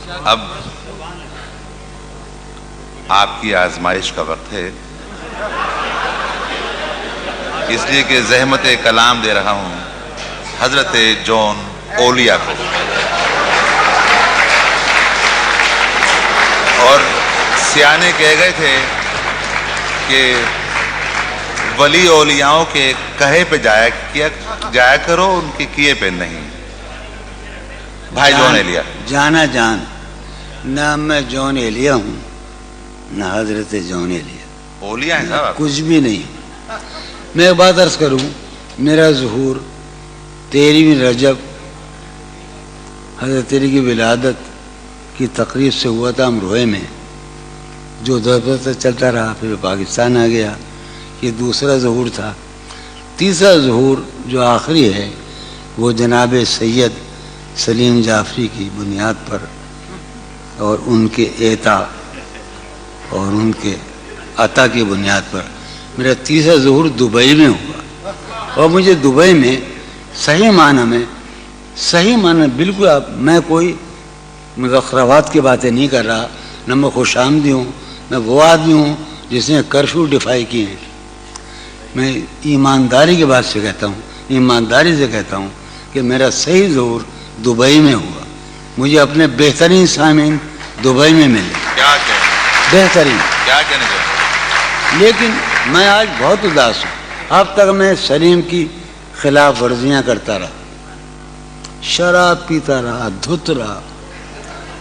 اب آپ کی آزمائش کا وقت ہے، اس لیے کہ زحمت کلام دے رہا ہوں حضرت جون اولیا کو، اور سیانے کہہ گئے تھے کہ ولی اولیاؤں کے کہے پہ جایا کرو، ان کے کیے پہ نہیں۔ بھائی جون ایلیا، جانا جان، نہ میں جون ایلیا ہوں نہ حضرت جون ایلیا، اولیاء ہیں صاحب، کچھ بھی نہیں۔ میں ایک بات عرض کروں، میرا ظہور 13 رجب حضرت تیری کی ولادت کی تقریب سے ہوا تھا امروہے میں، جو 10 برس تک چلتا رہا، پھر پاکستان آ گیا۔ یہ دوسرا ظہور تھا۔ تیسرا ظہور جو آخری ہے وہ جناب سید سلیم جعفری کی بنیاد پر اور ان کے ایتا اور ان کے عطا کی بنیاد پر میرا تیسرا ظہور دبئی میں ہوا، اور مجھے دبئی میں صحیح معنی بالکل، میں کوئی مذخرفات کی باتیں نہیں کر رہا، نہ میں خوش آمدی ہوں، میں وہ آدمی ہوں جس نے کرفیو ڈیفائی کیے ہیں۔ میں ایمانداری کی بات سے کہتا ہوں، ایمانداری سے کہتا ہوں کہ میرا صحیح ظہور دبئی میں ہوا۔ مجھے اپنے بہترین سامعین دبئی میں ملے، بہترین، کیا کہنے چاہتے؟ لیکن میں آج بہت اداس ہوں۔ اب تک میں سلیم کی خلاف ورزیاں کرتا رہا، شراب پیتا رہا، دھت رہا،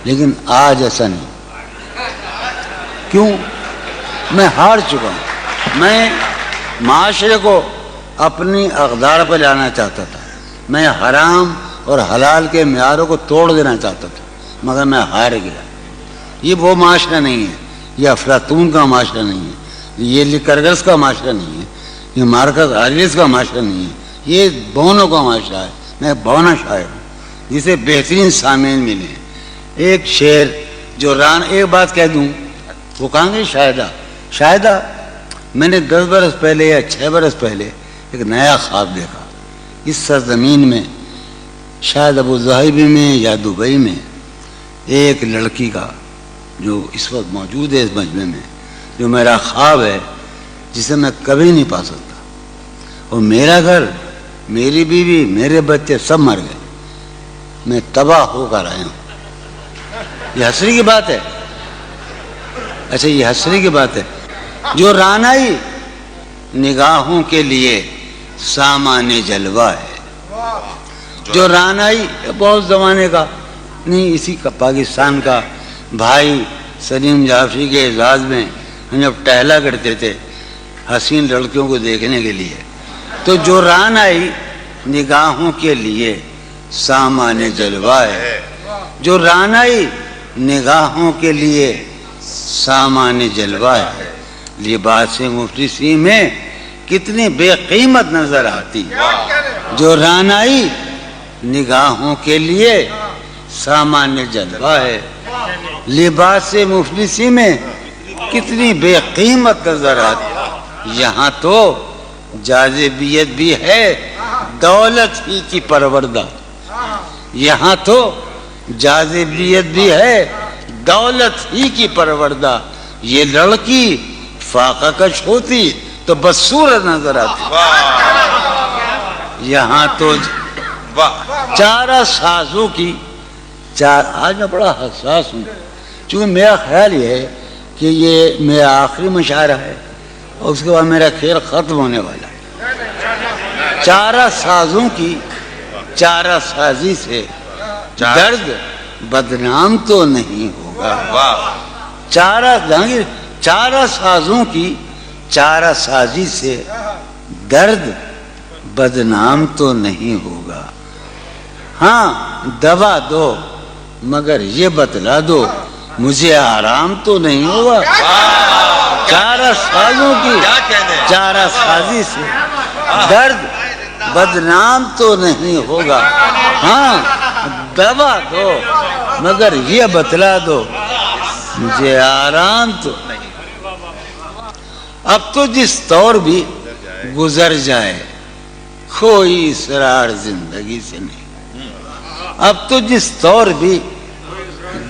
لیکن آج ایسا نہیں۔ کیوں؟ میں ہار چکا ہوں۔ میں معاشرے کو اپنی اقدار پر لانا چاہتا تھا، میں حرام اور حلال کے معیاروں کو توڑ دینا چاہتا تھا، مگر میں ہار گیا۔ یہ وہ معاشرہ نہیں ہے، یہ افلاطون کا معاشرہ نہیں ہے، یہ لیکرگس کا معاشرہ نہیں ہے، یہ مارکس آریس کا معاشرہ نہیں ہے، یہ بونوں کا معاشرہ ہے۔ میں بونا شاعر ہوں جسے بہترین سامعین ملے ہیں۔ ایک شعر جو ایک بات کہہ دوں، وہ کہاں گے شاہدہ، میں نے 10 برس پہلے یا 6 برس پہلے ایک نیا خواب دیکھا۔ اس سرزمین میں شاید ابوظہبی میں یا دبئی میں ایک لڑکی کا جو اس وقت موجود ہے اس مجمع میں، جو میرا خواب ہے، جسے میں کبھی نہیں پا سکتا، اور میرا گھر، میری بیوی، میرے بچے سب مر گئے، میں تباہ ہو کر آیا ہوں۔ یہ حسرت کی بات ہے، اچھا یہ حسرت کی بات ہے۔ جو رانائی نگاہوں کے لیے سامان جلوہ ہے، جو رانائی بہت زمانے کا نہیں، اسی کا پاکستان کا بھائی سلیم جعفری کے اعزاز میں ہم جب ٹہلا کرتے تھے حسین لڑکیوں کو دیکھنے کے لیے، تو جو رانائی نگاہوں کے لیے سامان جلوہ ہے، جو رانائی نگاہوں کے لیے سامان جلوہ ہے، لباس مفلسی میں کتنی بے قیمت نظر آتی، جو رانائی نگاہوں کے لیے سامان جلوہ ہے، لباس مفلسی میں کتنی بے قیمت نظر آتی۔ یہاں تو جاذبیت بھی ہے دولت ہی کی پروردہ، یہاں تو جاذبیت بھی ہے دولت ہی کی پروردہ، یہ لڑکی فاقہ کش ہوتی تو بدصورت نظر آتی۔ یہاں تو چارہ سازوں کی آج میں بڑا حساس ہوں، چونکہ میرا خیال یہ ہے کہ یہ میرا آخری مشاعرہ ہے اور اس کے بعد میرا کھیل ختم ہونے والا ہے۔ چارہ سازوں کی چارہ سازی سے درد بدنام تو نہیں ہوگا، چارہ سازوں کی چارہ سازی سے درد بدنام تو نہیں ہوگا۔ ہاں دوا دو مگر یہ بتلا دو مجھے آرام تو نہیں ہوگا۔ چارہ سازوں کی چارہ سازی سے درد بدنام تو نہیں ہوگا، ہاں دوا دو مگر یہ بتلا دو مجھے آرام تو نہیں۔ اب تو جس طور بھی گزر جائے کوئی اسرار زندگی سے نہیں، اب تو جس طور بھی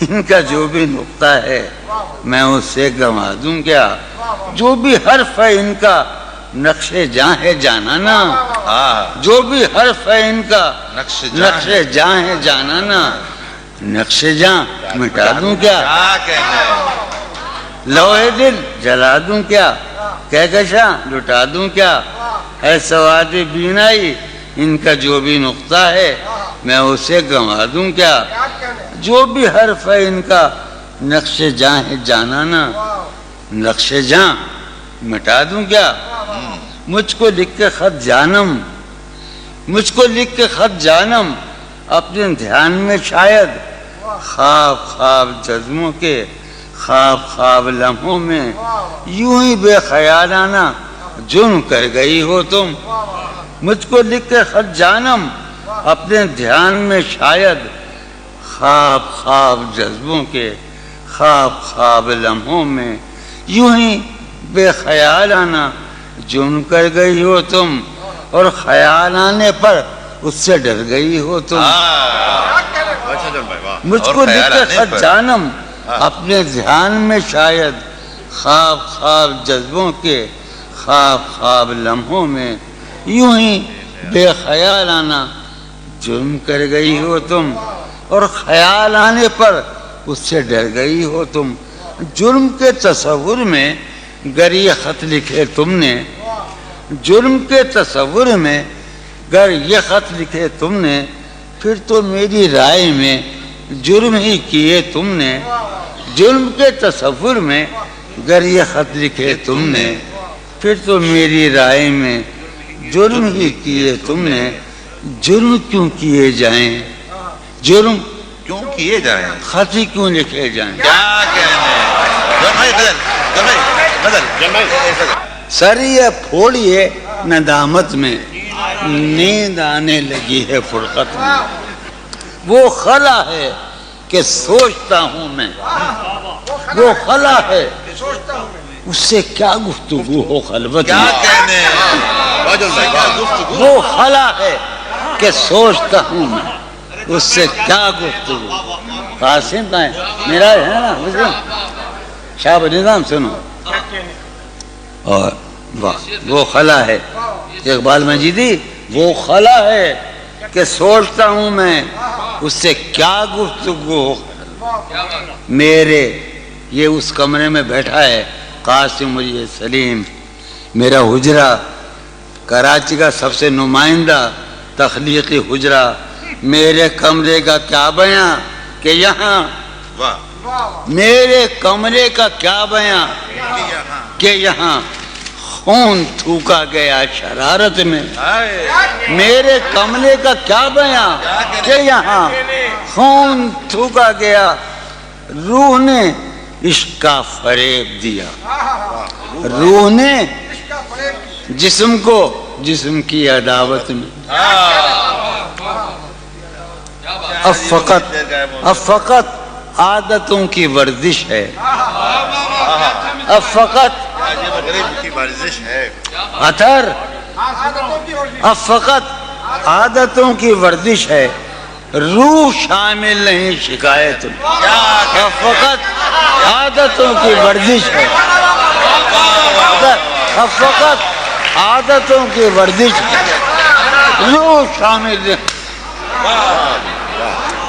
ان کا جو بھی نقطہ ہے میں اسے گنوا دوں کیا؟ جو بھی حرف ہے ان کا نقش جاں ہے جانانا، جو بھی حرف ہے ان کا نقش جاں ہے جانانا، نقش جاں مٹا دوں کیا؟ لوہے دل جلا دوں کیا؟ کہکشاں لٹا دوں کیا؟ ہے سواد بینائی ان کا جو بھی نقطہ ہے میں اسے گنوا دوں کیا؟ جو بھی حرف ہے ان کا نقش جاں ہے جانانا، نقش جاں مٹا دوں کیا؟ مجھ کو لکھ کے خط جانم، مجھ کو لکھ کے خط جانم، اپنے دھیان میں شاید خواب خواب جذبوں کے خواب خواب لمحوں میں یوں ہی بے خیالانہ جرم کر گئی ہو تم۔ مجھ کو لکھ کے خط جانم، اپنے دھیان میں شاید خواب خواب جذبوں کے خواب خواب لمحوں میں یوں ہی بے خیالانہ جرم کر گئی ہو تم، اور خیال آنے پر اس سے ڈر گئی ہو تم۔ مجھ کو لکھ کے خط جانم، اپنے دھیان میں شاید خواب خواب جذبوں کے خواب خواب لمحوں میں یوں ہی بے خیالانہ جرم کر گئی ہو تم، اور خیال آنے پر اس سے ڈر گئی ہو تم۔ جرم کے تصور میں گر یہ خط لکھے تم نے، جرم کے تصور میں گر یہ خط لکھے تم نے، پھر تو میری رائے میں جرم ہی کیے تم نے۔ جرم کے تصور میں گر یہ خط لکھے تم نے، پھر تو میری رائے میں جرم ہی کیے تم نے۔ جرم کیوں کیے جائیں، جرم کیوں کیے جائیں، خط ہی کیوں لکھے جائیں؟ کیا کہنے سر یہ پھوڑیے ندامت میں، نیند آنے لگی ہے فرقت میں۔ وہ خلا ہے کہ سوچتا ہوں میں، وہ خلا ہے اس سے کیا گفتگو ہو خلوت کیا میں۔ کہنے وہ خلا ہے کہ سوچتا ہوں میں، اس سے کیا گفتگو۔ قاسم کا ہے میرا ہے نا شاہ نظام سنو، اور وہ خلا ہے اقبال مجیدی، وہ خلا ہے کہ سوچتا ہوں میں، اس سے کیا گفتگو ہو۔ میرے یہ اس کمرے میں بیٹھا ہے قاسم اور یہ سلیم، میرا حجرہ کراچی کا سب سے نمائندہ تخلیقی حجرہ، میرے کمرے کا کیا بیاں کہ یہاں، میرے کمرے کا کیا بیاں کہ یہاں خون تھوکا گیا شرارت میں۔ میرے کمرے کا کیا بیاں کہ یہاں خون تھوکا گیا، روح نے عشق کا فریب دیا، روح نے جسم کو جسم کی عداوت میں۔ اب فقط عادتوں کی ورزش ہے، اب فقط اتھر، اب فقط عادتوں کی ورزش ہے، روح شامل نہیں شکایت میں۔ اب فقط عادتوں کی ورزش ہے، اب فقط عادتوں کی ورزش ہے، روح شامل نہیں۔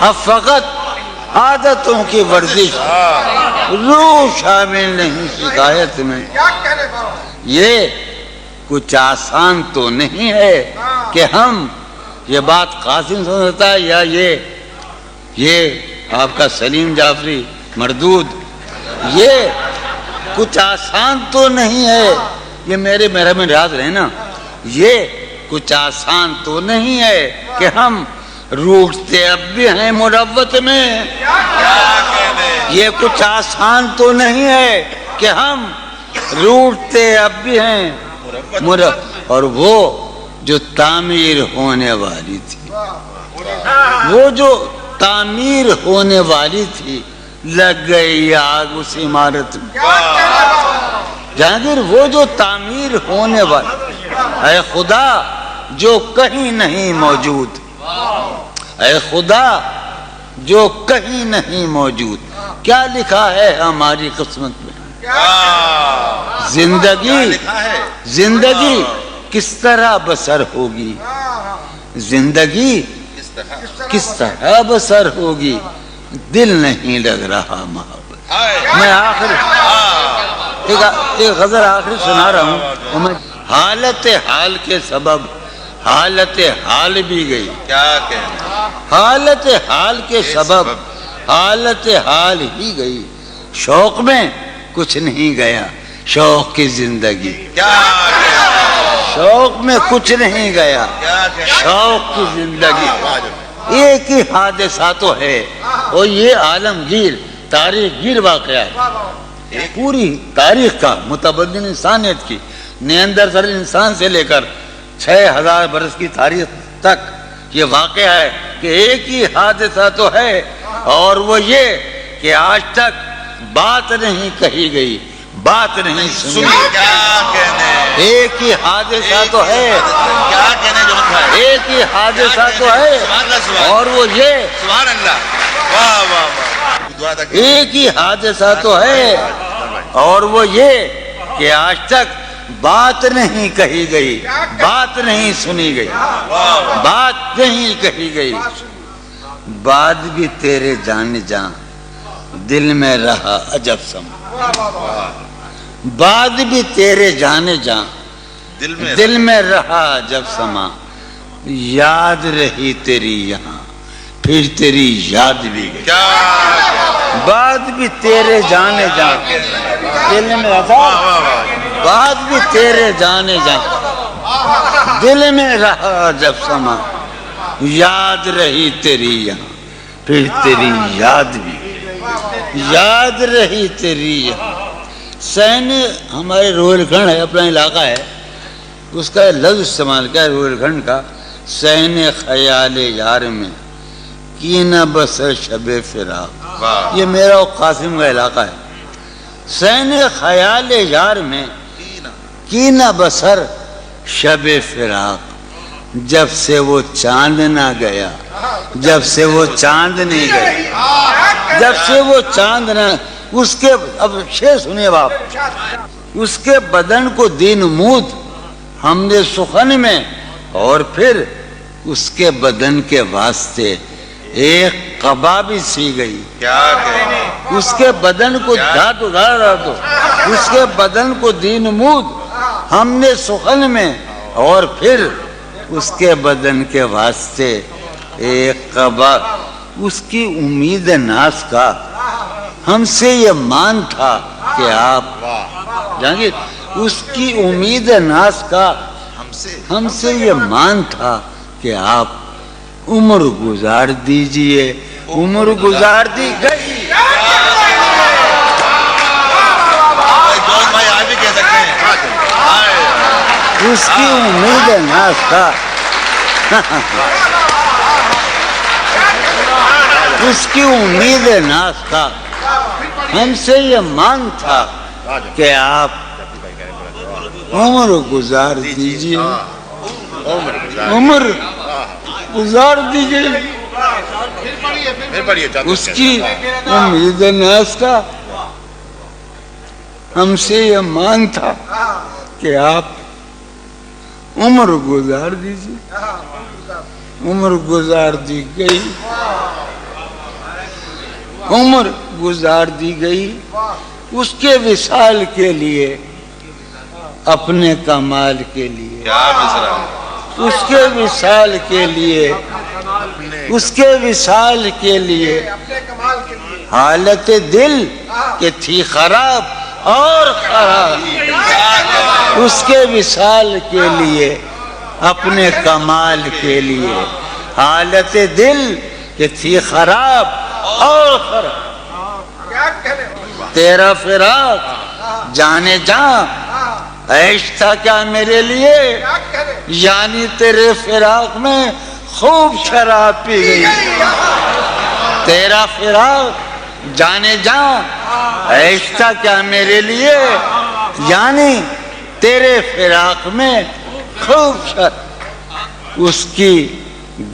اب فقط عادتوں کی ورزش، روح شامل نہیں شکایت میں۔ یہ کچھ آسان تو نہیں ہے کہ ہم، یہ بات قاسم سمجھتا ہے یا یہ آپ کا سلیم جعفری مردود، یہ کچھ آسان تو نہیں ہے، یہ میرے محرم ریاض رہے نا، یہ کچھ آسان تو نہیں ہے کہ ہم روٹتے اب بھی ہیں مروت میں۔ یہ کچھ آسان تو نہیں ہے کہ ہم روٹتے اب بھی ہیں اور وہ جو تعمیر ہونے والی تھی، وہ جو تعمیر ہونے والی تھی، لگ گئی آگ اس عمارت میں۔ جہانگیر وہ جو تعمیر ہونے والی، اے خدا جو کہیں نہیں موجود، اے خدا جو کہیں نہیں موجود. کیا لکھا ہے ہماری قسمت میں؟ زندگی کس طرح بسر ہوگی؟ زندگی کس طرح بسر ہوگی؟ دل نہیں لگ رہا محبت. میں آخر ایک غزل آخری سنا رہا ہوں. حالت حال کے سبب حالت حال بھی گئی. کیا کہنا؟ حالت حال کے سبب حالت حال ہی گئی. شوق میں کچھ نہیں گیا، شوق کی زندگی. کیا شوق میں کچھ نہیں گیا، شوق کی زندگی. ایک ہی حادثہ تو ہے اور یہ عالمگیر تاریخ گیر واقعہ ہے. پوری تاریخ کا متبدل انسانیت کی نیاندرتال انسان سے لے کر 6000 برس کی تاریخ تک یہ واقعہ ہے کہ ایک ہی حادثہ تو ہے اور وہ یہ کہ آج تک بات نہیں کہی گئی، بات نہیں سنی. کیا کہنے؟ ایک ہی حادثہ تو ہے، کیا کہنے جو بھائی؟ ایک ہی حادثہ تو ہے اور وہ یہ سبحان اللہ. واہ واہ واہ. دعا تک ایک ہی حادثہ تو ہے اور وہ یہ کہ آج تک بات نہیں کہی گئی، بات نہیں سنی گئی، بات نہیں کہی گئی. بات بھی تیرے جان جان دل میں رہا عجب سما. بات بھی تیرے جان جان دل میں رہا عجب سما. یاد رہی تیری یہاں پھر تیری یاد بھی گئی. بات بھی تیرے جانے جان دل میں رہا، بات بھی تیرے جانے جان دل میں رہا جب سما. یاد رہی تیری یہاں پھر تیری یاد بھی گئی. یاد رہی تیری یہاں. سین ہمارے روہیل کھنڈ ہے، اپنا علاقہ ہے، اس کا لفظ استعمال کیا ہے روہیل کھنڈ کا. سین خیال یار میں کی نہ بسر شب فراق. یہ میرا و قاسم کا علاقہ ہے. سین خیال یار میں کی نہ بسر شب فراق. جب سے وہ چاند نہ گیا، جب سے وہ چاند نہیں گیا، جب سے وہ چاند نہ، اس کے اب شعر سنیے باپ. اس کے بدن کو دی نمود ہم نے سخن میں اور پھر اس کے بدن کے واسطے ایک قبا بھی سی گئی. کیا کہنے؟ اس کے بدن کو دھاتو دھاتو اس کے بدن کو دی نمود ہم نے سخن میں اور پھر اس کے بدن کے واسطے ایک قبا. اس کی امید ناز کا ہم سے یہ مان تھا کہ آپ جانگیر. اس کی امید ناز کا ہم سے یہ مان تھا کہ آپ عمر گزار دیجئے. عمر گزار دی گئی. بھائی آپ بھی کہہ سکتے ہیں. اس کی امید ناز تھا اس کی امید ناز تھا ہم سے یہ مان تھا کہ آپ عمر گزار دیجئے. عمر گزار دیجئے. اس کی امید ناز کا ہم سے یہ مان تھا کہ آپ عمر گزار دیجئے. عمر گزار دی گئی. عمر گزار دی گئی اس کے وصال کے لیے، اپنے کمال کے لیے. اس کے وصال کے لیے، اس کے وصال کے لیے حالت دل کہ تھی خراب اور خراب. اس کے وصال کے لیے، اپنے کمال کے لیے حالت دل کہ تھی خراب اور خراب. تیرا فراق جانے جاں عیش تھا کیا میرے لیے، یعنی تیرے فراق میں خوب شراب پی گئی. تیرا فراق جانے جاں عیش تھا کیا میرے لیے، یعنی تیرے فراق میں خوب شراب. اس کی